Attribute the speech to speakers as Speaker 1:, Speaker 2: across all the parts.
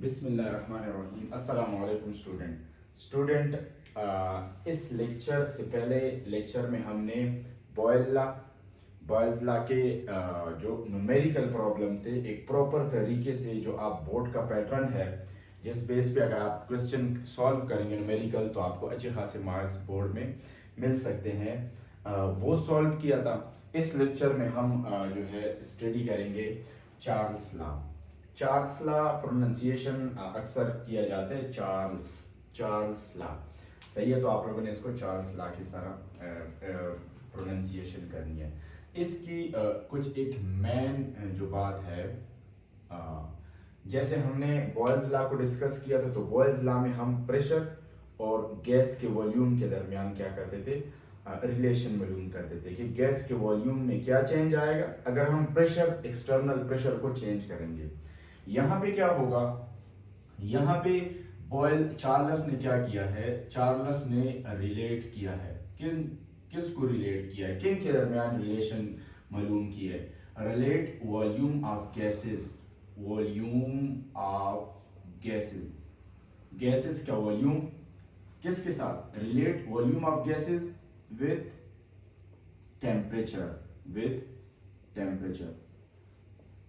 Speaker 1: बिस्मिल्लाहिर्रहमानिर्रहीम। अस्सलाम वालेकुम स्टूडेंट। इस लेक्चर से पहले लेक्चर में हमने बॉयल्स ला के जो न्यूमेरिकल प्रॉब्लम थे एक प्रॉपर तरीके से, जो आप बोर्ड का पैटर्न है जिस बेस पे अगर आप क्वेश्चन सॉल्व करेंगे न्यूमेरिकल तो आपको अच्छे खासे मार्क्स बोर्ड में मिल सकते हैं, वो सॉल्व किया था। इस लेक्चर में हम जो है स्टडी करेंगे चार्ल्स ला प्रोनाउंसिएशन अक्सर किया जाता है चार्ल्स ला। सही है, तो आप लोगों ने इसको चार्ल्स ला की सारा प्रोनाउंसिएशन करनी है। इसकी कुछ एक मेन जो बात है, जैसे हमने बॉयल्स ला को डिस्कस किया था, तो बॉयल्स ला में हम प्रेशर और गैस के वॉल्यूम के दरमियान क्या करते थे, रिलेशन मालूम करते थे कि गैस के वॉल्यूम में क्या चेंज आएगा अगर हम प्रेशर, एक्सटर्नल प्रेशर को चेंज करेंगे। यहाँ पे क्या होगा, यहाँ पे चार्ल्स ने क्या किया है, चार्ल्स ने रिलेट किया है, किसको रिलेट किया है, किन के दरमियान रिलेशन मालूम की है। Relate volume of gases gases का वॉल्यूम किसके साथ, relate volume of gases with temperature.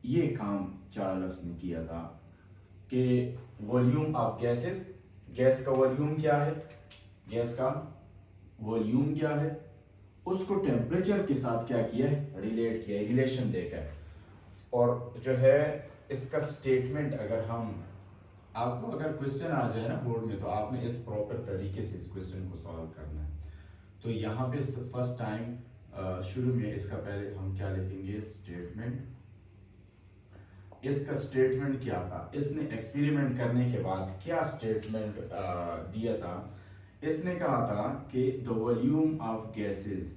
Speaker 1: ये काम चार्ल्स ने किया था कि वॉल्यूम ऑफ गैसेस, गैस का वॉल्यूम क्या है, उसको टेम्परेचर के साथ क्या किया है, रिलेट किया है, रिलेशन देकर। और जो है इसका स्टेटमेंट, अगर हम आपको अगर क्वेश्चन आ जाए ना बोर्ड में, तो आपने इस प्रॉपर तरीके से इस क्वेश्चन को सॉल्व करना है। तो यहाँ पे फर्स्ट टाइम शुरू में इसका पहले हम क्या लिखेंगे, स्टेटमेंट। इसका स्टेटमेंट क्या था, इसने एक्सपेरिमेंट करने के बाद क्या स्टेटमेंट दिया था। इसने कहा था कि the volume of gases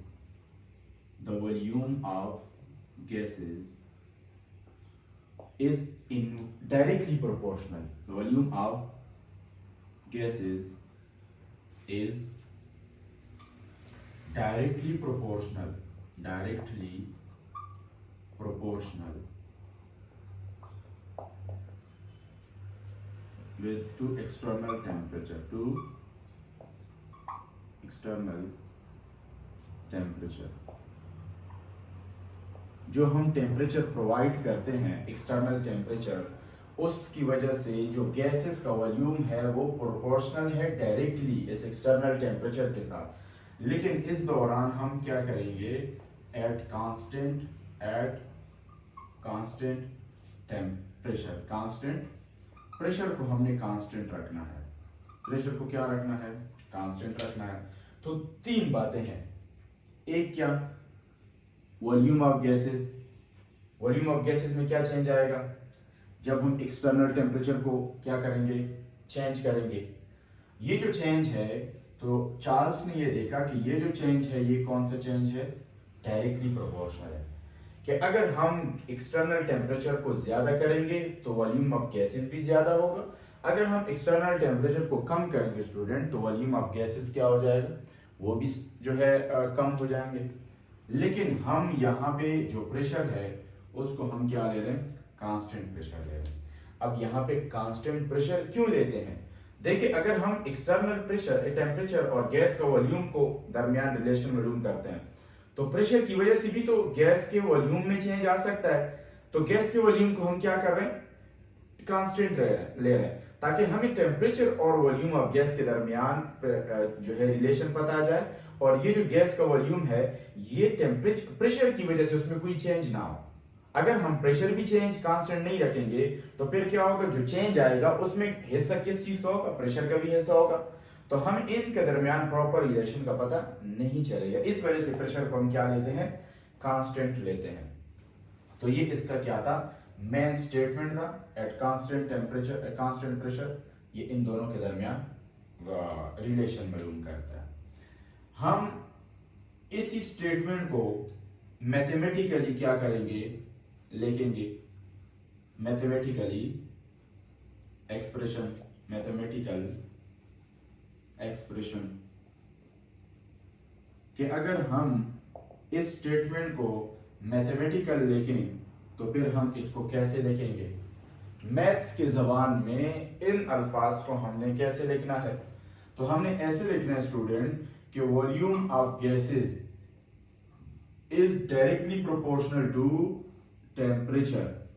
Speaker 1: is in directly proportional, the volume of gases is directly proportional with to external temperature। जो हम टेम्परेचर प्रोवाइड करते हैं, एक्सटर्नल टेम्परेचर, उसकी वजह से जो गैसेस का वॉल्यूम है वो प्रोपोर्शनल है डायरेक्टली इस एक्सटर्नल टेम्परेचर के साथ। लेकिन इस दौरान हम क्या करेंगे, एट कांस्टेंट टेम्परेचर, प्रेशर को हमने कांस्टेंट रखना है, प्रेशर को क्या रखना है, कांस्टेंट रखना है। तो तीन बातें हैं, एक क्या, वॉल्यूम ऑफ गैसेस में क्या चेंज आएगा जब हम एक्सटर्नल टेम्परेचर को क्या करेंगे, चेंज करेंगे। ये जो चेंज है, तो चार्ल्स ने ये देखा कि ये जो चेंज है ये कौन सा चेंज है, डायरेक्टली प्रोपोर्शनल है। कि अगर हम एक्सटर्नल टेम्परेचर को ज्यादा करेंगे तो वॉल्यूम ऑफ गैसेस भी ज्यादा होगा, अगर हम एक्सटर्नल टेम्परेचर को कम करेंगे स्टूडेंट, तो वॉल्यूम ऑफ गैसेस क्या हो जाएगा, वो भी जो है कम हो जाएंगे। लेकिन हम यहाँ पे जो प्रेशर है उसको हम क्या ले रहे हैं, कांस्टेंट प्रेशर ले रहे हैं। अब यहाँ पे कांस्टेंट प्रेशर क्यों लेते हैं, देखिए अगर हम एक्सटर्नल प्रेशर, टेम्परेचर और गैस का वॉल्यूम को दरमियान रिलेशन मालूम करते हैं, तो प्रेशर की वजह से भी तो गैस के वॉल्यूम में चेंज आ सकता है। तो गैस के वॉल्यूम को हम क्या कर रहे हैं, कांस्टेंट ले रहे हैं, ताकि हमें टेम्परेचर और वॉल्यूम ऑफ गैस के दरमियान जो है रिलेशन पता आ जाए, और ये जो गैस का वॉल्यूम है ये टेम्परेचर प्रेशर की वजह से उसमें कोई चेंज ना हो। अगर हम प्रेशर भी चेंज कांस्टेंट नहीं रखेंगे तो फिर क्या होगा, जो चेंज आएगा उसमें हिस्सा किस चीज का होगा, प्रेशर का भी हिस्सा होगा। तो हम इनके दरमियान प्रॉपर रिलेशन का पता नहीं चलेगा, इस वजह से प्रेशर को हम क्या लेते हैं, कांस्टेंट लेते हैं। तो ये इसका क्या था, मेन स्टेटमेंट था, at constant temperature constant pressure, ये इन दोनों के दरमियान रिलेशन मालूम करता है। हम इसी स्टेटमेंट को मैथमेटिकली क्या करेंगे, लिखेंगे, मैथमेटिकल एक्सप्रेशन कि अगर हम इस स्टेटमेंट को मैथमेटिकल लिखें तो फिर हम इसको कैसे लिखेंगे, मैथ्स के जबान में इन अल्फाज को हमने कैसे लिखना है? तो हमने ऐसे लिखना है स्टूडेंट कि volume of gases is directly proportional to temperature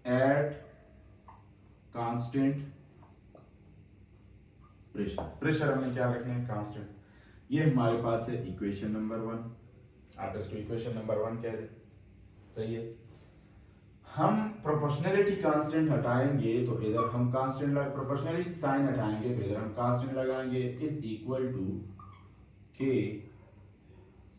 Speaker 1: at constant pressure. Pressure हमने क्या रखना है? कांस्टेंट। ये हमारे पास है इक्वेशन नंबर 1। आप इसको इक्वेशन नंबर 1 कह दें, सही है। हम प्रोपोर्शनलिटी कांस्टेंट हटाएंगे तो इधर हम कांस्टेंट प्रोपोर्शनलिटी साइन हटाएंगे तो इधर हम कांस्टेंट लगाएंगे, इज इक्वल टू के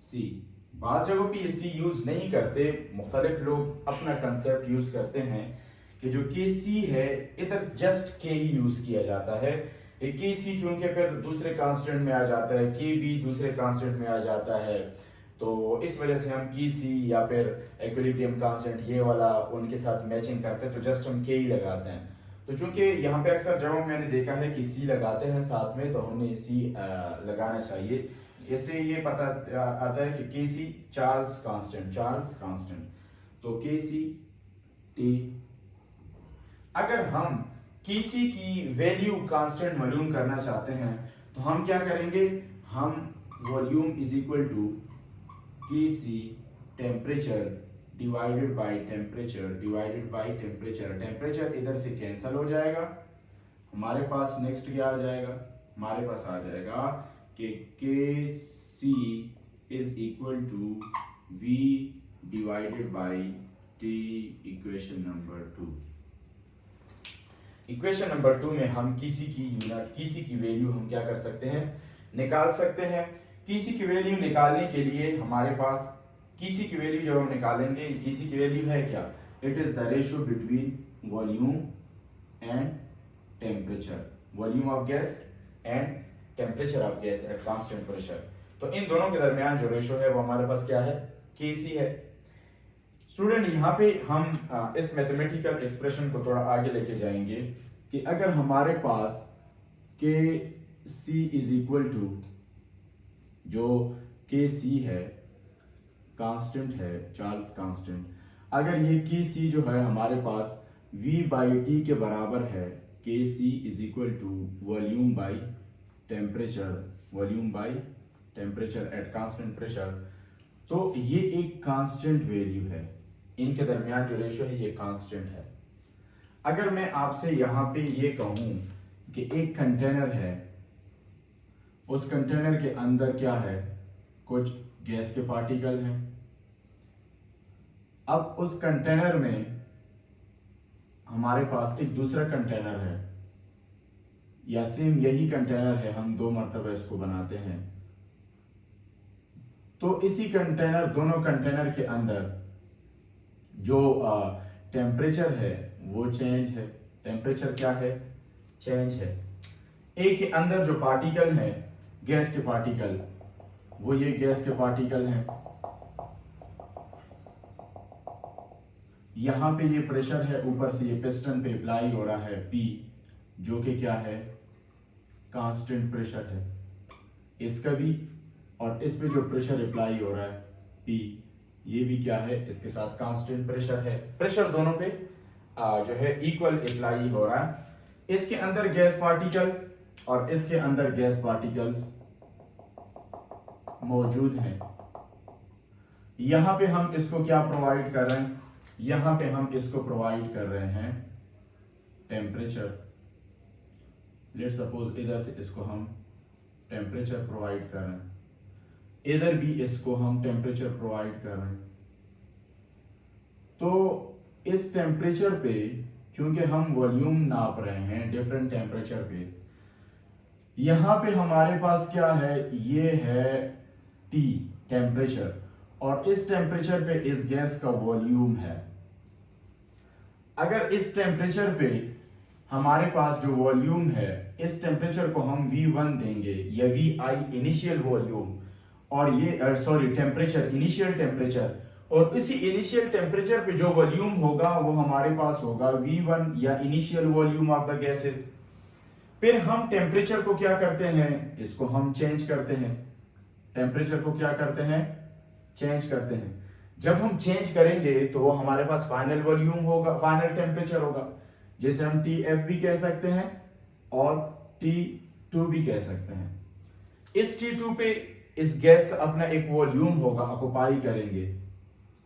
Speaker 1: सी। बाद जगहों पे ये सी यूज नहीं करते, मुख्तलिफ लोग अपना कंसेप्ट यूज करते हैं कि जो के सी है इधर जस्ट के ही यूज किया जाता है। के सी चूंकि फिर दूसरे कांस्टेंट में आ जाता है, के बी दूसरे कांस्टेंट में आ जाता है, तो इस वजह से हम की सी या फिर इक्विलिब्रियम कांस्टेंट ये वाला उनके साथ मैचिंग करते हैं तो जस्ट हम के ही लगाते हैं। तो चूंकि यहाँ पे अक्सर जब मैंने देखा है कि सी लगाते हैं साथ में, तो हमने सी लगाना चाहिए। इससे ये पता आता है कि के सी चार्ल्स कांस्टेंट, तो के सी टी। अगर हम के सी की वैल्यू कांस्टेंट मालूम करना चाहते हैं तो हम क्या करेंगे? हम volume is equal to k c temperature divided by temperature. Temperature इधर से कैंसिल हो जाएगा, हमारे पास नेक्स्ट क्या आ जाएगा? हमारे पास आ जाएगा कि k c is equal to v divided by t. Equation number 2। Equation number 2 में हम किसी की यूनिट, किसी की वैल्यू हम क्या कर सकते हैं? निकाल सकते हैं। किसी की वैल्यू निकालने के लिए हमारे पास किसी की वैल्यू जब हम निकालेंगे, किसी की वैल्यू है क्या? It is the ratio between volume and temperature, volume of gas and temperature of gas at constant pressure. तो इन दोनों के दरमियान जो रेशियो है वो हमारे पास क्या है? के सी है। स्टूडेंट यहाँ पे हम इस मैथमेटिकल एक्सप्रेशन को थोड़ा आगे लेके जाएंगे कि अगर हमारे पास के सी इज इक्वल टू, जो के सी है कांस्टेंट है, चार्ल्स कांस्टेंट, अगर ये के सी जो है हमारे पास v बाई टी के बराबर है, k c is equal to volume by temperature at constant pressure, तो ये एक कांस्टेंट वैल्यू है। इनके दरमियान जो रेशियो है ये कांस्टेंट है। अगर मैं आपसे यहां पे ये कहूं कि एक कंटेनर है, उस कंटेनर के अंदर क्या है? कुछ गैस के पार्टिकल हैं। अब उस कंटेनर में हमारे पास एक दूसरा कंटेनर है, या सेम यही कंटेनर है, हम 2 मरतबा इसको बनाते हैं। तो इसी कंटेनर, दोनों कंटेनर के अंदर जो टेम्परेचर है वो चेंज है। टेम्परेचर क्या है? चेंज है। एक के अंदर जो पार्टिकल है, गैस के पार्टिकल, वो ये गैस के पार्टिकल हैं। यहां पे ये प्रेशर है, ऊपर से ये पिस्टन पे अप्लाई हो रहा है P, जो कि क्या है? कांस्टेंट प्रेशर है। इसका भी और इस पे जो प्रेशर अप्लाई हो रहा है P, ये भी क्या है? इसके साथ कांस्टेंट प्रेशर है। प्रेशर दोनों पे जो है इक्वल अप्लाई हो रहा है। इसके अंदर गैस पार्टिकल और इसके अंदर गैस पार्टिकल्स मौजूद हैं। यहां पे हम इसको क्या प्रोवाइड कर रहे हैं? यहां पे हम इसको प्रोवाइड कर रहे हैं टेम्परेचर। लेट्स सपोज इधर से इसको हम टेम्परेचर प्रोवाइड कर रहे हैं, इधर भी इसको हम टेम्परेचर प्रोवाइड कर रहे हैं। तो इस टेम्परेचर पे, क्योंकि हम वॉल्यूम नाप रहे हैं डिफरेंट टेम्परेचर पे, यहां पे हमारे पास क्या है? ये है T टेम्परेचर, और इस टेम्परेचर पे इस गैस का वॉल्यूम है। अगर इस टेम्परेचर पे हमारे पास जो वॉल्यूम है, इस टेम्परेचर को हम V1 देंगे या VI इनिशियल वॉल्यूम, और ये टेम्परेचर, इनिशियल टेम्परेचर, और इसी इनिशियल टेम्परेचर पे जो वॉल्यूम होगा वो हमारे पास होगा V1 या initial volume of the gases. फिर हम टेम्परेचर को क्या करते हैं? इसको हम चेंज करते हैं। टेम्परेचर को क्या करते हैं? चेंज करते हैं। जब हम चेंज करेंगे तो हमारे पास फाइनल वॉल्यूम होगा, फाइनल टेम्परेचर होगा, जैसे हम TF भी कह सकते हैं और T2 भी कह सकते हैं। इस T2 पे इस गैस का अपना एक वॉल्यूम होगा, ऑक्युपाई करेंगे,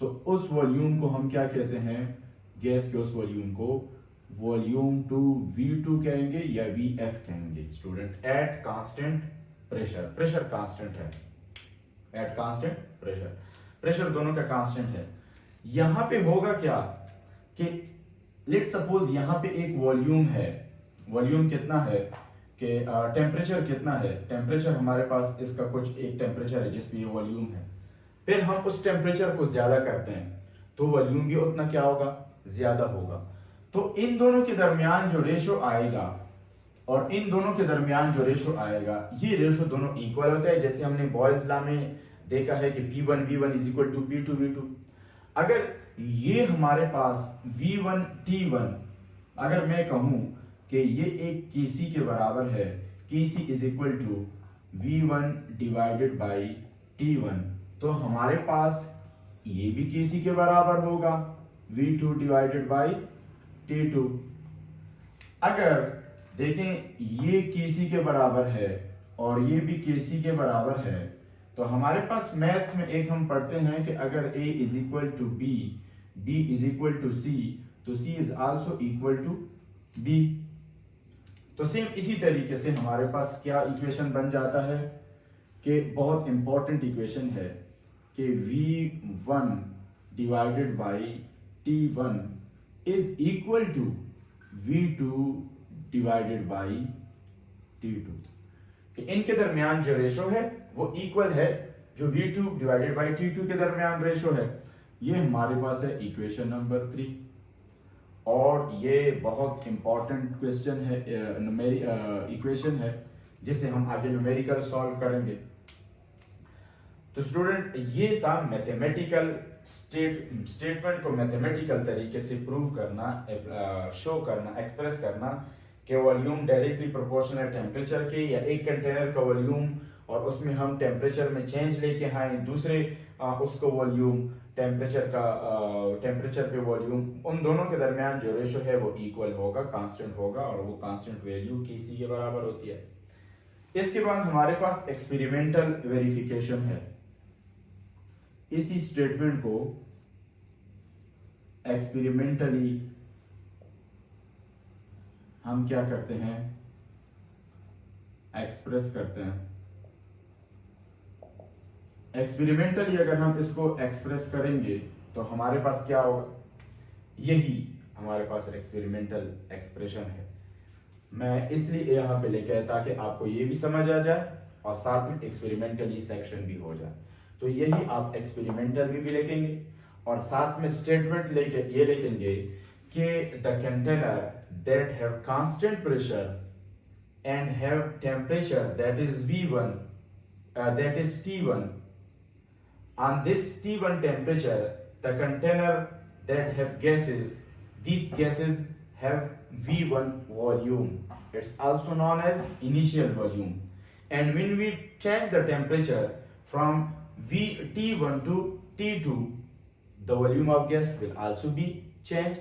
Speaker 1: तो उस वॉल्यूम को हम क्या कहते हैं, गैस के उस वॉल्यूम को वॉल्यूम टू V2 कहेंगे या VF कहेंगे student, eight constant pressure. Pressure constant है, एट कांस्टेंट प्रेशर, प्रेशर दोनों का कांस्टेंट है। यहां पे होगा क्या कि लेट सपोज यहां पे एक वॉल्यूम है, वॉल्यूम कितना है कि टेम्परेचर कितना है, टेम्परेचर हमारे पास इसका कुछ एक टेम्परेचर है जिसपे ये वॉल्यूम है, फिर हम उस टेम्परेचर को ज्यादा करते हैं तो वॉल्यूम भी उतना क्या होगा, ज्यादा होगा। तो इन दोनों के दरमियान जो रेशो आएगा और इन दोनों के दरमियान जो रेशो आएगा, ये रेशो दोनों इक्वल होता है, जैसे हमने बॉयल्स लॉ में देखा है कि P1 V1 is equal to P2 V2। अगर ये हमारे पास V1 T1, अगर मैं कहूं कि ये एक Kc के बराबर है, Kc is equal to V1 divided by T1, तो हमारे पास ये भी Kc के बराबर होगा, V2 डिवाइडेड बाई T2। अगर देखें ये Kc के बराबर है और ये भी Kc के बराबर है, तो हमारे पास मैथ्स में एक हम पढ़ते हैं कि अगर A is equal to B, B is equal to C, तो C is also equal to B। तो सेम इसी तरीके से हमारे पास क्या इक्वेशन बन जाता है कि बहुत इंपॉर्टेंट इक्वेशन है कि V1 divided by T1 is equal to V2 divided by T2, कि इनके दरमियान जो रेशो है वो इक्वल है, जो V2 डिवाइडेड बाई T2 के दरमियान रेशो है। ये हमारे पास है इक्वेशन नंबर 3, और ये बहुत इंपॉर्टेंट क्वेश्चन है, इक्वेशन है जिसे हम आगे न्यूमेरिकल सॉल्व करेंगे। तो स्टूडेंट ये था मैथमेटिकल स्टेटमेंट को मैथमेटिकल तरीके से प्रूव करना, शो करना, एक्सप्रेस करना कि वॉल्यूम डायरेक्टली प्रोपोर्शनल है टेम्परेचर के, या एक कंटेनर का वॉल्यूम और उसमें हम टेम्परेचर में चेंज लेके आए, दूसरे उसको वॉल्यूम टेम्परेचर पे वॉल्यूम, उन दोनों के दरमियान जो रेशो है वो इक्वल होगा, कांस्टेंट होगा, और वो कांस्टेंट वैल्यू Kc के बराबर होती है। इसके बाद हमारे पास एक्सपेरिमेंटल वेरिफिकेशन है। इसी स्टेटमेंट को एक्सपेरिमेंटली हम क्या करते हैं, एक्सप्रेस करते हैं। एक्सपेरिमेंटली अगर हम इसको एक्सप्रेस करेंगे तो हमारे पास क्या होगा, यही हमारे पास एक्सपेरिमेंटल एक्सप्रेशन है। मैं इसलिए यहां पे लेके आया ताकि आपको ये भी समझ आ जाए और साथ में एक्सपेरिमेंटली सेक्शन भी हो जाए। तो यही आप एक्सपेरिमेंटल भी लिखेंगे और साथ में स्टेटमेंट लेके ये लिखेंगे कि the container that have constant pressure and have temperature that is V1 that is T1. On this T1 temperature, the container that have gases, these gases have V1 volume. It's also known as initial volume. And when we change the temperature from T1 to T2, the volume of gas will also be changed.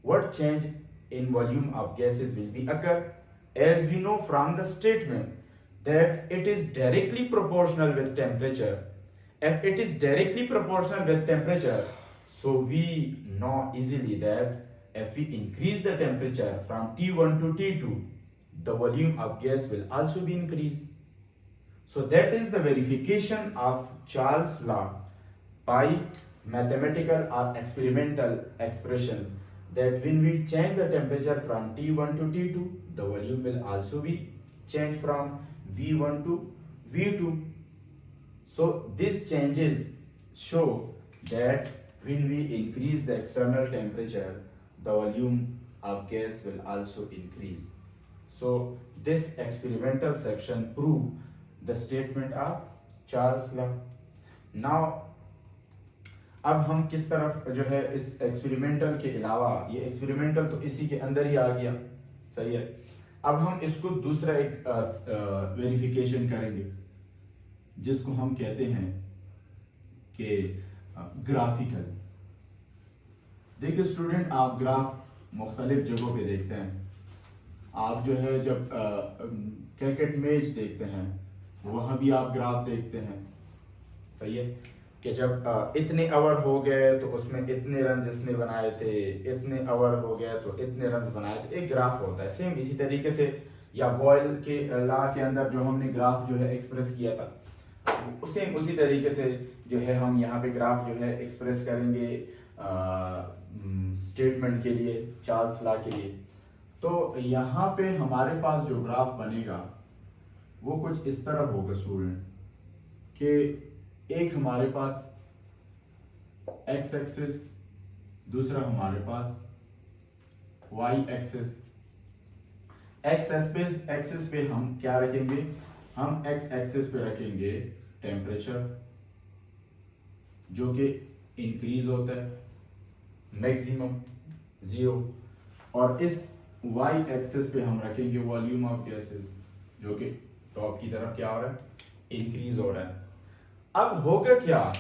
Speaker 1: What change in volume of gases will be occur? As we know from the statement that it is directly proportional with temperature. If it is directly proportional with temperature, so we know easily that if we increase the temperature from T1 to T2, the volume of gas will also be increased. So that is the verification of Charles' law by mathematical or experimental expression, that when we change the temperature from T1 to T2, the volume will also be changed from V1 to V2. So these changes show that when we increase the external temperature, the volume of gas will also increase. So this experimental section proved the statement of Charles' law. Now अब हम किस तरफ जो है इस experimental के अलावा, ये एक्सपेरिमेंटल तो इसी के अंदर ही आ गया, सही है। अब हम इसको दूसरा एक वेरिफिकेशन करेंगे जिसको हम कहते हैं कि ग्राफिकल। देखिए स्टूडेंट, आप ग्राफ मुख्तलिफ जगहों पे देखते हैं। आप जो है जब क्रिकेट मैच देखते हैं वहाँ भी आप ग्राफ देखते हैं, सही है, कि जब इतने ओवर हो गए तो उसमें इतने रन इसने बनाए थे, इतने ओवर हो गए तो इतने रन बनाए थे, एक ग्राफ होता है। सेम इसी तरीके से, या बॉयल के लॉ के अंदर जो हमने ग्राफ जो है एक्सप्रेस किया था, सेम उसी तरीके से जो है हम यहाँ पे ग्राफ जो है एक्सप्रेस करेंगे स्टेटमेंट के लिए, चार्ल्स लॉ के लिए। तो यहाँ पे हमारे पास जो ग्राफ बनेगा वो कुछ इस तरह होगा स्टूडेंट, कि एक हमारे पास एक्स एक्सिस, दूसरा हमारे पास वाई एक्सिस। एक्सिस पे हम क्या रखेंगे, हम एक्स एक्सिस पे रखेंगे टेम्परेचर, जो कि इंक्रीज होता है मैक्सिमम 0, और इस वाई एक्सिस पे हम रखेंगे वॉल्यूम ऑफ गैसेस, जो कि टॉप की तरफ क्या हो रहा है, इंक्रीज हो रहा है। अब होगा क्या,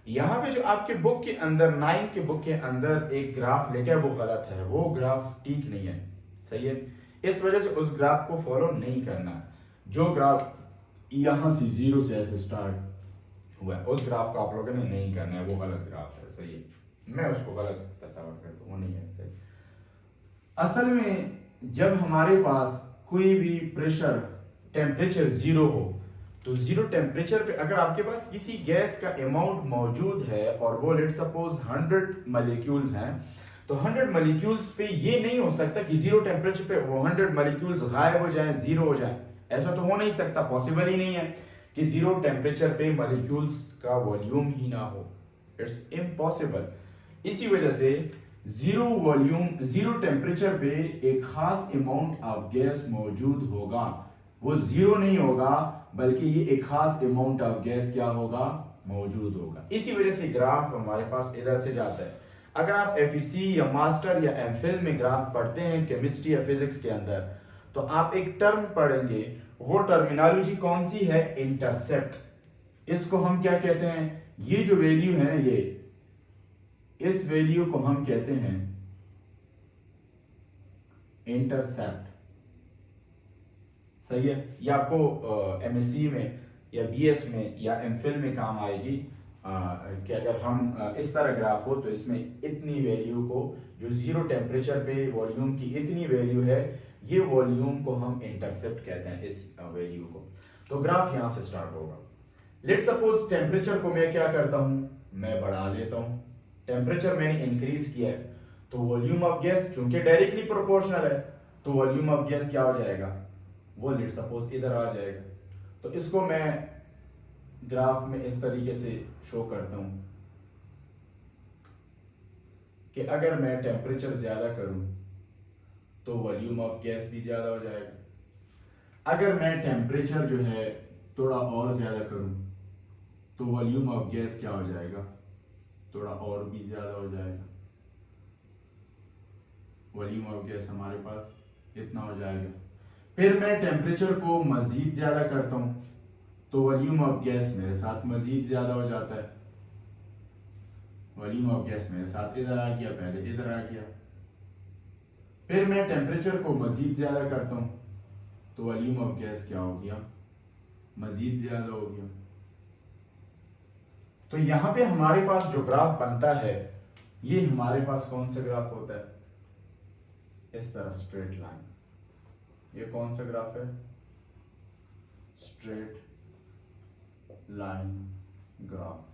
Speaker 1: यहाँ पे जो आपके बुक के अंदर 9 के बुक के अंदर एक ग्राफ लेके वो गलत है, वो ग्राफ ठीक नहीं है, सही है। इस वजह से उस ग्राफ को फॉलो नहीं करना। जो ग्राफ यहाँ से 0 से ऐसे स्टार्ट हुआ है उस ग्राफ को आप लोगों ने नहीं करना है, वो गलत ग्राफ है, सही है। मैं उसको गलत तस्वर करता हूँ, वो नहीं है सही। असल में जब हमारे पास कोई भी प्रेशर टेम्परेचर 0 हो, तो 0 टेम्परेचर पे अगर आपके पास किसी गैस का अमाउंट मौजूद है और वो लेट सपोज 100 मॉलिक्यूल्स हैं, तो 100 मॉलिक्यूल्स पे ये नहीं हो सकता कि 0 टेम्परेचर पे वो 100 मॉलिक्यूल्स गायब हो जाएं, 0 हो जाएं। ऐसा तो हो नहीं सकता, पॉसिबल ही नहीं है कि 0 टेम्परेचर पे मॉलिक्यूल्स का वॉल्यूम ही ना हो, इट्स इम्पॉसिबल। इसी वजह से 0 टेम्परेचर पे एक खास अमाउंट ऑफ गैस मौजूद होगा, वो 0 नहीं होगा बल्कि ये एक खास अमाउंट ऑफ गैस क्या होगा, मौजूद होगा। इसी वजह से ग्राफ हमारे पास इधर से जाता है। अगर आप एफईसी या मास्टर या एमफिल में ग्राफ पढ़ते हैं केमिस्ट्री या फिजिक्स के अंदर, तो आप एक टर्म पढ़ेंगे, वो टर्मिनोलॉजी कौन सी है, इंटरसेप्ट। इसको हम क्या कहते हैं, ये जो वैल्यू है ना, ये इस वैल्यू को हम कहते हैं इंटरसेप्ट, सही है। ये आपको एमएससी में या बीएस में या एमफिल में काम आएगी कि अगर हम इस तरह ग्राफ हो तो इसमें इतनी वैल्यू को, जो 0 टेम्परेचर पे वॉल्यूम की इतनी वैल्यू है, ये वॉल्यूम को हम इंटरसेप्ट कहते हैं, इस वैल्यू को। तो ग्राफ यहां से स्टार्ट होगा। लेट सपोज टेम्परेचर को मैं क्या करता हूं, मैं बढ़ा लेता हूं। टेम्परेचर मैंने इंक्रीज किया है तो वॉल्यूम ऑफ गैस चूंकि डायरेक्टली प्रोपोर्शनल है, तो वॉल्यूम ऑफ गैस क्या हो जाएगा, वो लेट सपोज इधर आ जाएगा। तो इसको मैं ग्राफ में इस तरीके से शो करता हूं कि अगर मैं टेम्परेचर ज्यादा करूं तो वॉल्यूम ऑफ गैस भी ज्यादा हो जाएगा। अगर मैं टेम्परेचर जो है थोड़ा और ज्यादा करूं तो वॉल्यूम ऑफ गैस क्या हो जाएगा, थोड़ा और भी ज्यादा हो जाएगा। वॉल्यूम ऑफ गैस हमारे पास इतना हो जाएगा। फिर मैं टेम्परेचर को मजीद ज्यादा करता हूं तो वॉल्यूम ऑफ गैस मेरे साथ मजीद ज्यादा हो जाता है। वॉल्यूम ऑफ गैस मेरे साथ इधर आ गया, पहले इधर आ गया। फिर मैं टेम्परेचर को मजीद ज्यादा करता हूं तो वॉल्यूम ऑफ गैस क्या हो गया, मजीद ज्यादा हो गया। तो यहां पे हमारे पास जो ग्राफ बनता है, ये हमारे पास कौन सा ग्राफ होता है, इस तरह स्ट्रेट लाइन। ये कौन सा ग्राफ है, स्ट्रेट लाइन ग्राफ।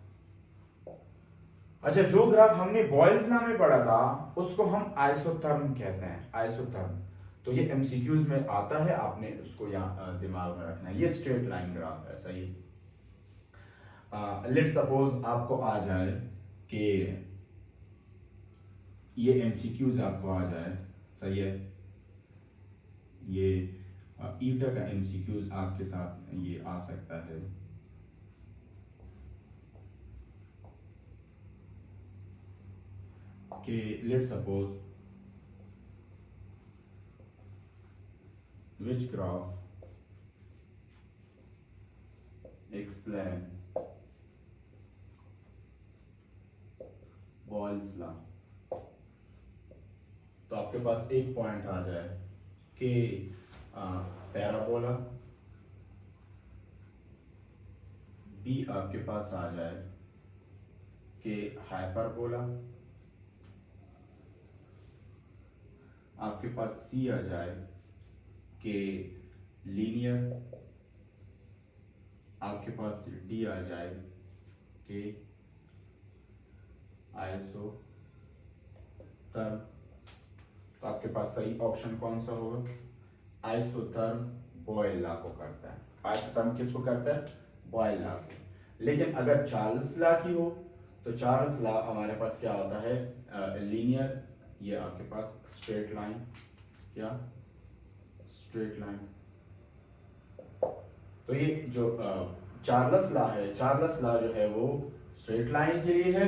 Speaker 1: अच्छा, जो ग्राफ हमने बॉयल्स लॉ में पढ़ा था उसको हम आइसोथर्म कहते हैं, आइसोथर्म। तो ये एमसीक्यूज में आता है, आपने उसको यहाँ दिमाग में रखना है। ये स्ट्रेट लाइन ग्राफ है, सही। लेट सपोज आपको आ जाए कि ये एमसीक्यूज आपको आ जाए, सही है, ये ईटा का एमसीक्यूज आपके साथ ये आ सकता है। कि let suppose which graph explain Boyle's law, तो आपके पास एक पॉइंट आ जाए कि पैराबोला, बी आपके पास आ जाए कि हाइपरबोला, आपके पास सी आ जाए कि लीनियर, आपके पास डी आ जाए कि आइसोथर्म। तो आपके पास सही ऑप्शन कौन सा होगा? आइसोथर्म बॉयल लॉ को करता है। आइसोथर्म किसको करता है? बॉयल लॉ को। लेकिन अगर चार्ल्स लॉ की हो तो चार्ल्स लॉ हमारे पास क्या होता है? लीनियर, ये आपके पास स्ट्रेट लाइन, क्या स्ट्रेट लाइन। तो ये जो चार्ल्स लॉ है, चार्ल्स लॉ जो है वो स्ट्रेट लाइन के लिए है,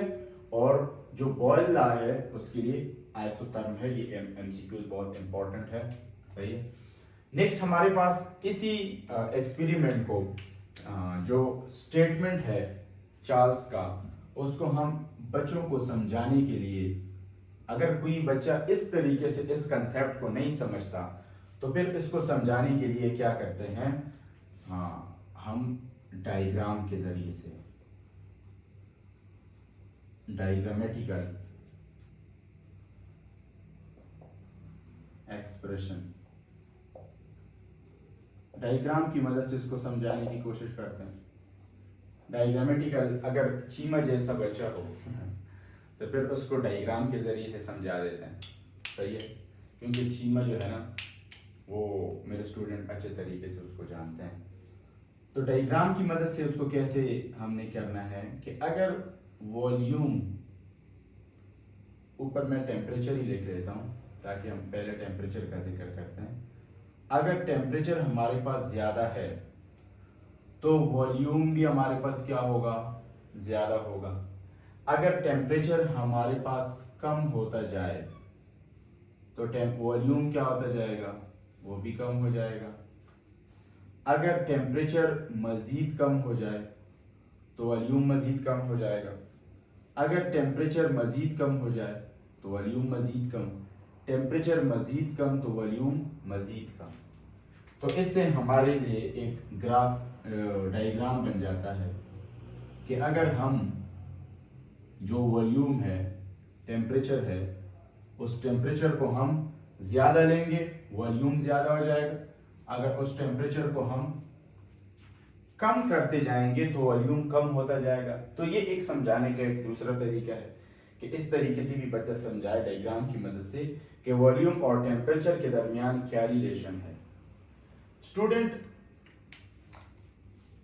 Speaker 1: और जो बॉयल लॉ है उसके लिए आइसोथर्म है। ये एमसीक्यूज बहुत इंपॉर्टेंट है, सही है। नेक्स्ट हमारे पास इसी एक्सपेरिमेंट को जो स्टेटमेंट है चार्ल्स का, उसको हम बच्चों को समझाने के लिए, अगर कोई बच्चा इस तरीके से इस कंसेप्ट को नहीं समझता तो फिर इसको समझाने के लिए क्या करते हैं, हम डायग्राम के जरिए से, डायग्रामेटिकल एक्सप्रेशन, डायग्राम की मदद से इसको समझाने की कोशिश करते हैं। डायग्रामेटिकल, अगर चीमा जैसा बच्चा हो तो फिर उसको डायग्राम के जरिए से समझा देते हैं, सही है। क्योंकि चीमा जो है ना, वो मेरे स्टूडेंट अच्छे तरीके से उसको जानते हैं। तो डायग्राम की मदद से उसको कैसे हमने करना है कि अगर वॉल्यूम, ऊपर मैं टेम्परेचर ही लिख लेता हूं ताकि हम पहले टेम्परेचर का जिक्र करते हैं। अगर टेम्परेचर हमारे पास ज्यादा है तो वॉल्यूम भी हमारे पास क्या होगा? ज्यादा होगा। अगर टेम्परेचर हमारे पास कम होता जाए तो वॉल्यूम क्या होता जाएगा? वो भी कम हो जाएगा। अगर टेम्परेचर मजीद कम हो जाए तो वॉल्यूम मजीद कम हो जाएगा। अगर टेम्परेचर मजीद कम हो जाए तो वॉल्यूम मजीद कम, टेम्परेचर मजीद कम तो वॉल्यूम मजीद कम। तो इससे हमारे लिए एक ग्राफ, डायग्राम बन जाता है कि अगर हम जो वॉल्यूम है, टेम्परेचर है, उस टेम्परेचर को हम ज्यादा लेंगे, वॉल्यूम ज्यादा हो जाएगा। अगर उस टेम्परेचर को हम कम करते जाएंगे तो वॉल्यूम कम होता जाएगा। तो ये एक समझाने का एक दूसरा तरीका है कि इस तरीके से भी बच्चा समझाए डायग्राम की मदद से कि वॉल्यूम और टेम्परेचर के दरमियान क्या रिलेशन है। स्टूडेंट,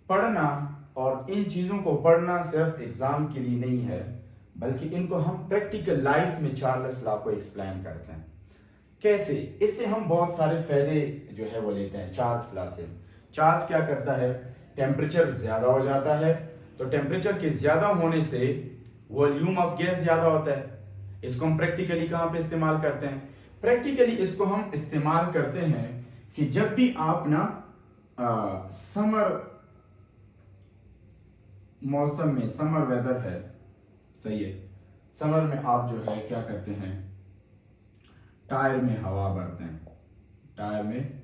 Speaker 1: पढ़ना और इन चीजों को पढ़ना सिर्फ एग्जाम के लिए नहीं है, बल्कि इनको हम प्रैक्टिकल लाइफ में चार्ल्स लॉ को एक्सप्लेन करते हैं। कैसे? इससे हम बहुत सारे फायदे जो है वो लेते हैं चार्ल्स लॉ से। चार्ल्स क्या करता है? टेम्परेचर ज्यादा हो जाता है तो टेम्परेचर के ज्यादा होने से वॉल्यूम ऑफ गैस ज्यादा होता है। इसको हम प्रैक्टिकली कहां पे इस्तेमाल करते हैं? प्रैक्टिकली इसको हम इस्तेमाल करते हैं कि जब भी आप ना समर मौसम में, समर वेदर है, सही है, समर में आप जो है क्या करते हैं, टायर में हवा भरते हैं, टायर में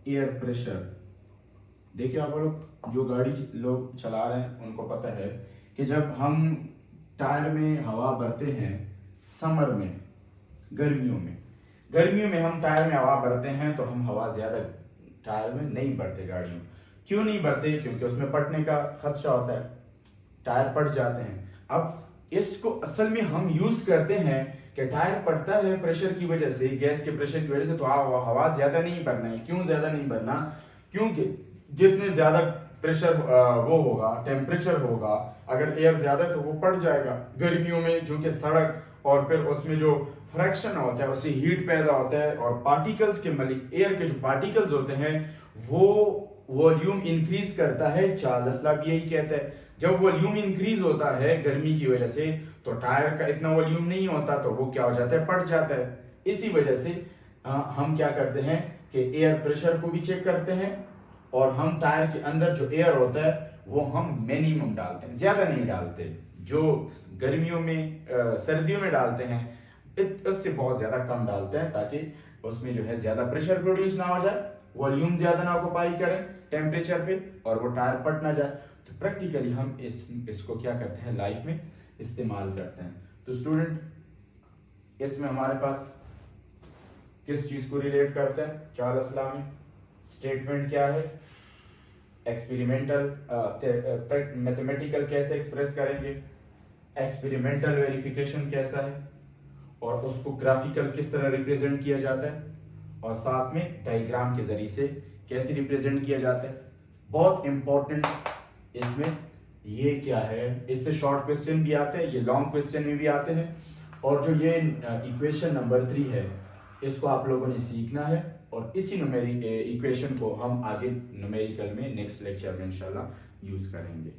Speaker 1: एयर प्रेशर। देखिए आप लोग जो गाड़ी लोग चला रहे हैं उनको पता है कि जब हम टायर में हवा भरते हैं समर में, गर्मियों में हम टायर में हवा भरते हैं तो हम हवा ज्यादा टायर में नहीं भरते गाड़ियों। क्यों नहीं भरते? क्योंकि उसमें फटने का खदशा होता है, टायर फट जाते हैं। अब इसको असल में हम यूज करते हैं कि टायर फटता है प्रेशर की वजह से, गैस के प्रेशर की वजह से, तो हवा ज्यादा नहीं भरना है। क्यों ज्यादा नहीं भरना? क्योंकि जितने ज्यादा प्रेशर वो होगा, टेम्परेचर होगा, अगर एयर ज्यादा तो वो पड़ जाएगा। गर्मियों में जो कि सड़क और फिर उसमें जो फ्रैक्शन होता है उससे हीट पैदा होता है, और पार्टिकल्स के मलिक, एयर के जो पार्टिकल्स होते हैं वो वॉल्यूम इंक्रीज करता है। चार्ल्स लॉ भी यही कहता है, जब वॉल्यूम इंक्रीज होता है गर्मी की वजह से तो टायर का इतना वॉल्यूम नहीं होता, तो वो क्या हो जाता है, फट जाता है। इसी वजह से हम क्या करते हैं कि एयर प्रेशर को भी चेक करते हैं, और हम टायर के अंदर जो एयर होता है वो हम मिनिमम डालते हैं, ज्यादा नहीं डालते, जो गर्मियों में सर्दियों में डालते हैं उससे बहुत ज्यादा कम डालते हैं, ताकि उसमें जो है ज्यादा प्रेशर प्रोड्यूस ना हो जाए, वॉल्यूम ज्यादा ना ऑक्यूपाई करें टेम्परेचर पे, और वो टायर पट ना जाए। तो प्रैक्टिकली हम इसको क्या करते हैं, लाइफ में इस्तेमाल करते हैं। तो स्टूडेंट इसमें हमारे पास किस चीज को रिलेट करते हैं, चार्ल्स लॉ में स्टेटमेंट क्या है, एक्सपेरिमेंटल मैथमेटिकल कैसे एक्सप्रेस करेंगे, एक्सपेरिमेंटल वेरिफिकेशन कैसा है, और उसको ग्राफिकल किस तरह रिप्रेजेंट किया जाता है, और साथ में डायग्राम के जरिए से कैसे रिप्रेजेंट किया जाता है। बहुत इंपॉर्टेंट इसमें ये क्या है, इससे शॉर्ट क्वेश्चन भी आते हैं, ये लॉन्ग क्वेश्चन में भी आते हैं। और जो ये इक्वेशन नंबर 3 है, इसको आप लोगों ने सीखना है, और इसी न्यूमेरिक इक्वेशन को हम आगे न्यूमेरिकल में नेक्स्ट लेक्चर में इंशाल्लाह यूज करेंगे।